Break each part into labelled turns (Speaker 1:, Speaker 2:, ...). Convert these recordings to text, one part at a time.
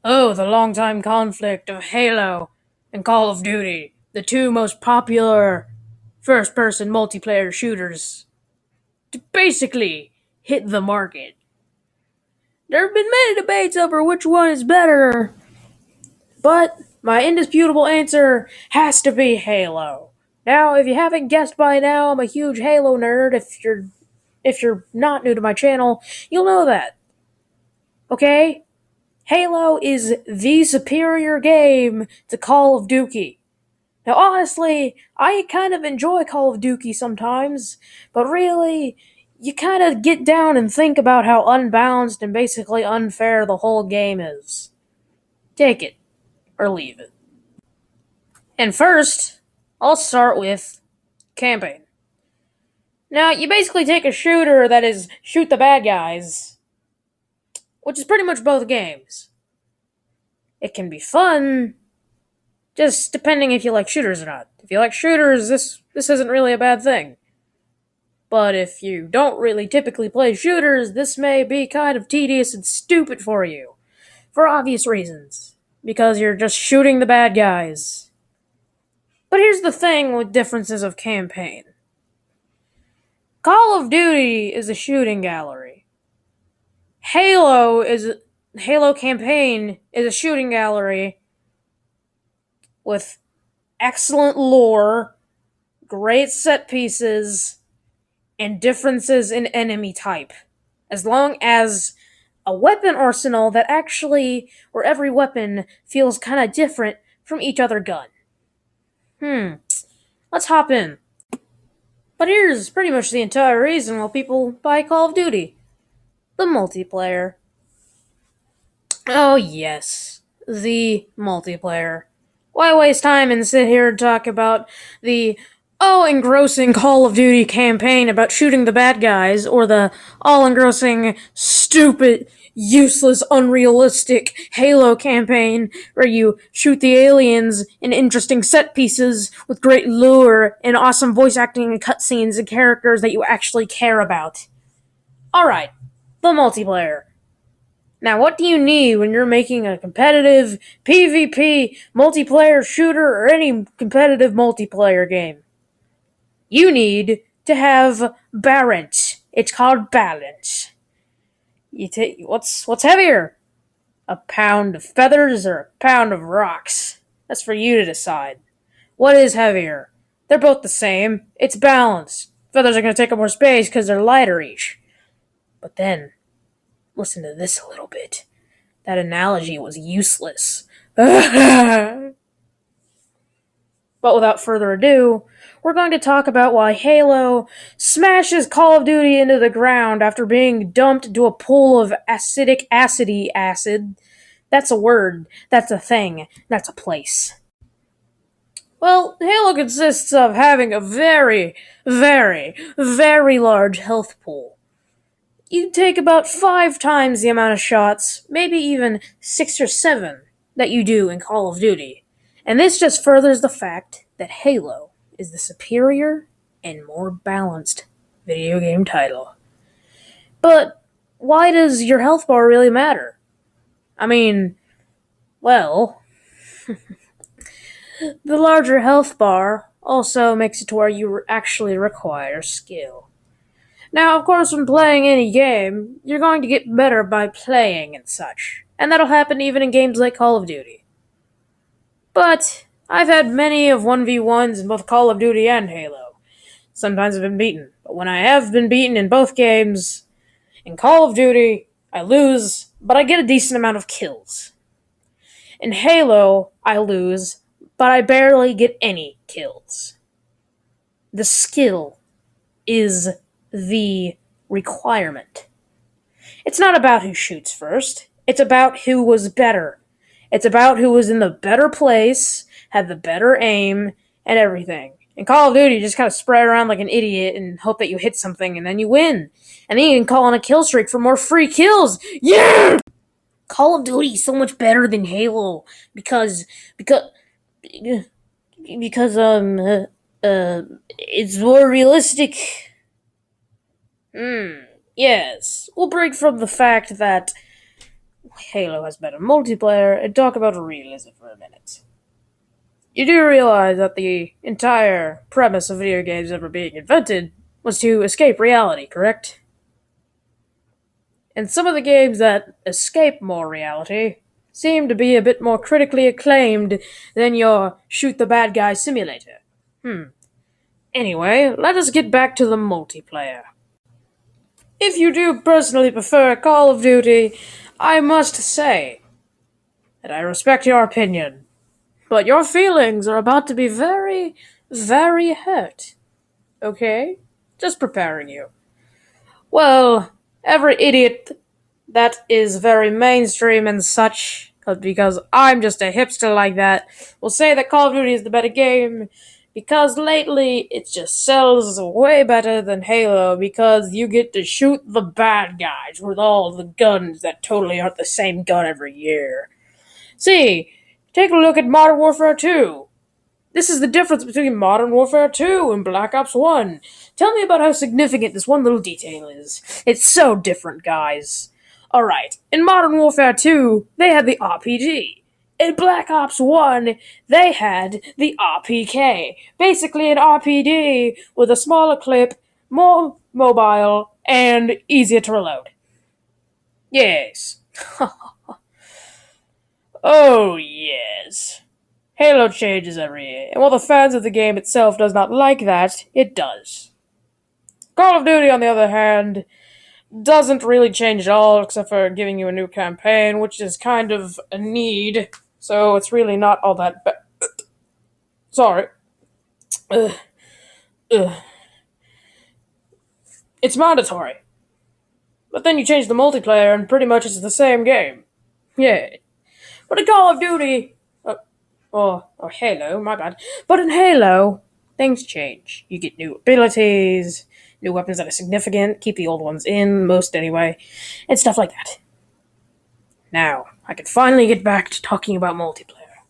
Speaker 1: Oh, the long-time conflict of Halo and Call of Duty, the two most popular first-person multiplayer shooters to basically hit the market. There have been many debates over which one is better, but my indisputable answer has to be Halo. Now, if you haven't guessed by now, I'm a huge Halo nerd. If you're not new to my channel, you'll know that. Okay? Halo is the superior game to Call of Duty. Now, honestly, I kind of enjoy Call of Duty sometimes, but really, you kind of get down and think about how unbalanced and basically unfair the whole game is. Take it, or leave it. And first, I'll start with campaign. Now, you basically take a shooter that is shoot the bad guys, which is pretty much both games. It can be fun, just depending if you like shooters or not. If you like shooters, this isn't really a bad thing. But if you don't really typically play shooters, this may be kind of tedious and stupid for you. For obvious reasons. Because you're just shooting the bad guys. But here's the thing with differences of campaign. Call of Duty is a shooting gallery. Halo campaign is a shooting gallery with excellent lore, great set pieces, and differences in enemy type. As long as a weapon arsenal where every weapon feels kind of different from each other gun. Let's hop in. But here's pretty much the entire reason why people buy Call of Duty. The multiplayer. Oh yes, the multiplayer. Why waste time and sit here and talk about the engrossing Call of Duty campaign about shooting the bad guys, or the all-engrossing, stupid, useless, unrealistic Halo campaign where you shoot the aliens in interesting set pieces with great lure and awesome voice acting and cutscenes and characters that you actually care about. Alright, the multiplayer. Now, what do you need when you're making a competitive PvP multiplayer shooter or any competitive multiplayer game? You need to have balance. It's called balance. You take what's heavier? A pound of feathers or a pound of rocks? That's for you to decide. What is heavier? They're both the same. It's balance. Feathers are going to take up more space because they're lighter each. But then, listen to this a little bit. That analogy was useless. But without further ado, we're going to talk about why Halo smashes Call of Duty into the ground after being dumped into a pool of acidic acid. That's a word. That's a thing. That's a place. Well, Halo consists of having a very, very, very large health pool. You take about 5 times the amount of shots, maybe even 6 or 7, that you do in Call of Duty. And this just furthers the fact that Halo is the superior and more balanced video game title. But why does your health bar really matter? I mean, well, the larger health bar also makes it to where you actually require skill. Now, of course, when playing any game, you're going to get better by playing and such. And that'll happen even in games like Call of Duty. But I've had many of 1v1s in both Call of Duty and Halo. Sometimes I've been beaten, but when I have been beaten in both games, in Call of Duty, I lose, but I get a decent amount of kills. In Halo, I lose, but I barely get any kills. The skill is the requirement. It's not about who shoots first. It's about who was better. It's about who was in the better place, had the better aim, and everything. In Call of Duty, you just kind of spread around like an idiot and hope that you hit something, and then you win. And then you can call on a kill streak for more free kills. Yeah! Call of Duty is so much better than Halo because it's more realistic. Yes. We'll break from the fact that Halo has better multiplayer and talk about realism for a minute. You do realize that the entire premise of video games ever being invented was to escape reality, correct? And some of the games that escape more reality seem to be a bit more critically acclaimed than your shoot the bad guy simulator. Anyway, let us get back to the multiplayer. If you do personally prefer Call of Duty, I must say that I respect your opinion, but your feelings are about to be very, very hurt. Okay? Just preparing you. Well, every idiot that is very mainstream and such, because I'm just a hipster like that, will say that Call of Duty is the better game because lately it just sells way better than Halo because you get to shoot the bad guys with all the guns that totally aren't the same gun every year. See, take a look at Modern Warfare 2. This is the difference between Modern Warfare 2 and Black Ops 1. Tell me about how significant this one little detail is. It's so different, guys. Alright, in Modern Warfare 2, they had the RPG. In Black Ops 1, they had the RPK. Basically an RPD with a smaller clip, more mobile, and easier to reload. Yes. Oh, yes. Halo changes every year, and while the fans of the game itself does not like that, it does. Call of Duty, on the other hand, doesn't really change at all, except for giving you a new campaign, which is kind of a need, so it's really not all that bad. Sorry. Ugh. Ugh. It's mandatory. But then you change the multiplayer, and pretty much it's the same game. Yeah. But in Call of Duty, or Halo, my bad. But in Halo, things change. You get new abilities, new weapons that are significant, keep the old ones in, most anyway, and stuff like that. Now, I can finally get back to talking about multiplayer.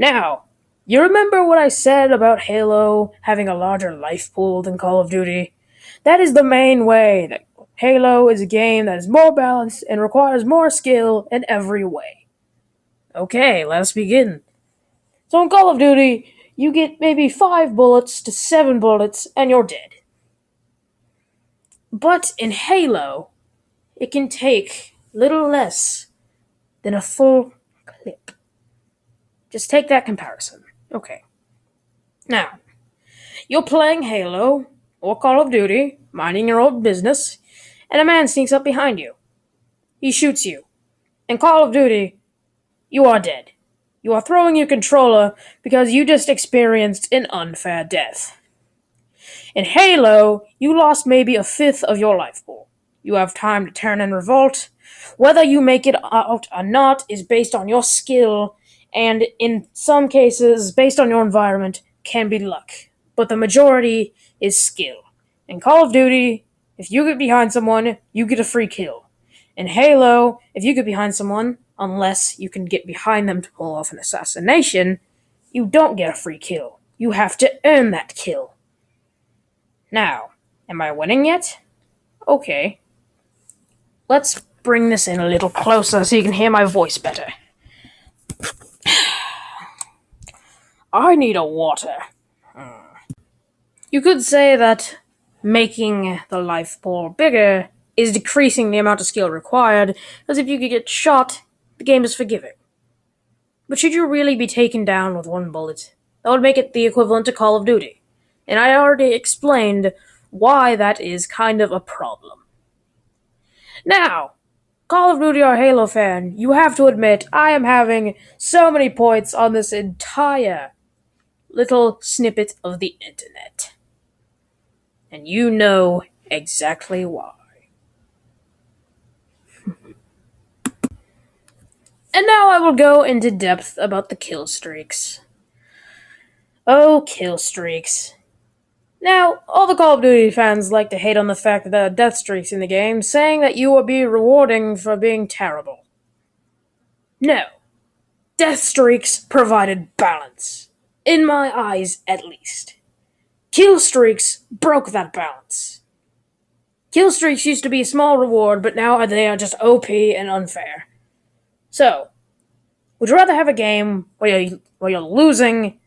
Speaker 1: Now, you remember what I said about Halo having a larger life pool than Call of Duty? That is the main way that Halo is a game that is more balanced and requires more skill in every way. Okay, let us begin. So in Call of Duty, you get maybe 5 bullets to 7 bullets and you're dead. But in Halo, it can take little less than a full clip. Just take that comparison. Okay. Now, you're playing Halo or Call of Duty, minding your own business, and a man sneaks up behind you. He shoots you. In Call of Duty, you are dead. You are throwing your controller because you just experienced an unfair death. In Halo, you lost maybe a fifth of your life pool. You have time to turn and revolt. Whether you make it out or not is based on your skill, and in some cases, based on your environment, can be luck. But the majority is skill. In Call of Duty, if you get behind someone, you get a free kill. In Halo, if you get behind someone, unless you can get behind them to pull off an assassination, you don't get a free kill. You have to earn that kill. Now, am I winning yet? Okay. Let's bring this in a little closer so you can hear my voice better. I need a water. You could say that making the life pool bigger is decreasing the amount of skill required, because if you could get shot, the game is forgiving. But should you really be taken down with one bullet? That would make it the equivalent to Call of Duty. And I already explained why that is kind of a problem. Now, Call of Duty or Halo fan, you have to admit I am having so many points on this entire little snippet of the internet. And you know exactly why. And now I will go into depth about the kill streaks. Oh, kill streaks. Now, all the Call of Duty fans like to hate on the fact that there are death streaks in the game, saying that you will be rewarding for being terrible. No. Death streaks provided balance. In my eyes, at least. Kill streaks broke that balance. Kill streaks used to be a small reward, but now they are just OP and unfair. So, would you rather have a game where you're losing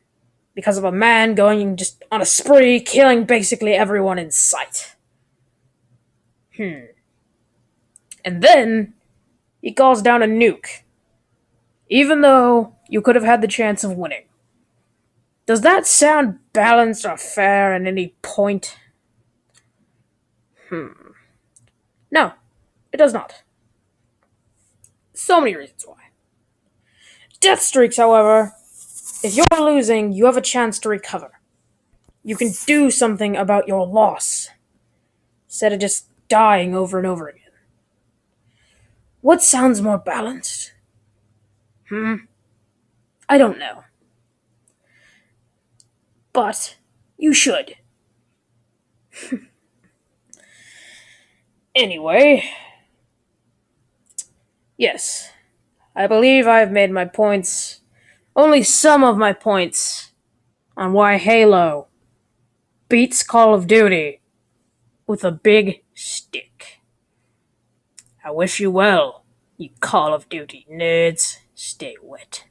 Speaker 1: because of a man going just on a spree, killing basically everyone in sight? And then he calls down a nuke, even though you could have had the chance of winning. Does that sound balanced or fair at any point? No, it does not. So many reasons why. Death streaks, however, if you're losing, you have a chance to recover. You can do something about your loss, instead of just dying over and over again. What sounds more balanced? I don't know. But you should. Anyway, yes, I believe I've made my points, only some of my points, on why Halo beats Call of Duty with a big stick. I wish you well, you Call of Duty nerds. Stay wet.